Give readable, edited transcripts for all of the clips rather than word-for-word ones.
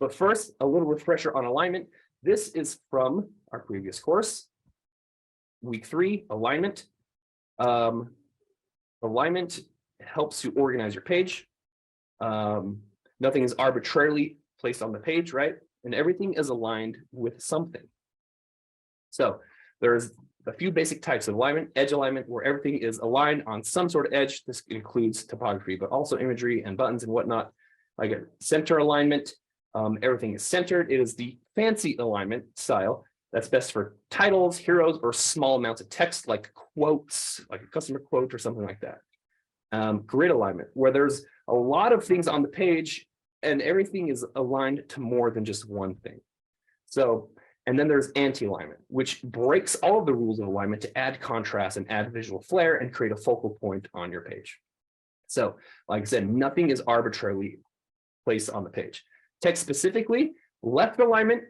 But first, a little refresher on alignment. This is from our previous course, week 3, alignment. Alignment helps you organize your page. Nothing is arbitrarily placed on the page, right? And everything is aligned with something. So there's a few basic types of alignment. Edge alignment, where everything is aligned on some sort of edge. This includes typography, but also imagery and buttons and whatnot. Like a center alignment, everything is centered. It is the fancy alignment style that's best for titles, heroes, or small amounts of text like quotes, like a customer quote or something like that. Grid alignment, where there's a lot of things on the page and everything is aligned to more than just one thing. So, and then there's anti-alignment, which breaks all of the rules of alignment to add contrast and add visual flair and create a focal point on your page. So, like I said, nothing is arbitrarily placed on the page. Text specifically, left alignment,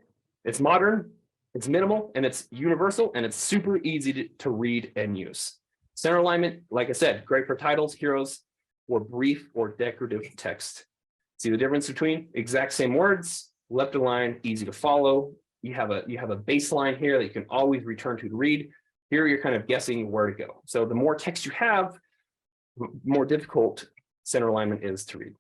it's modern, it's minimal, and it's universal, and it's super easy to read and use. Center alignment, like I said, great for titles, heroes, or brief or decorative text. See the difference between exact same words, left align, easy to follow. You have a baseline here that you can always return to read. Here you're kind of guessing where to go. So the more text you have, the more difficult center alignment is to read.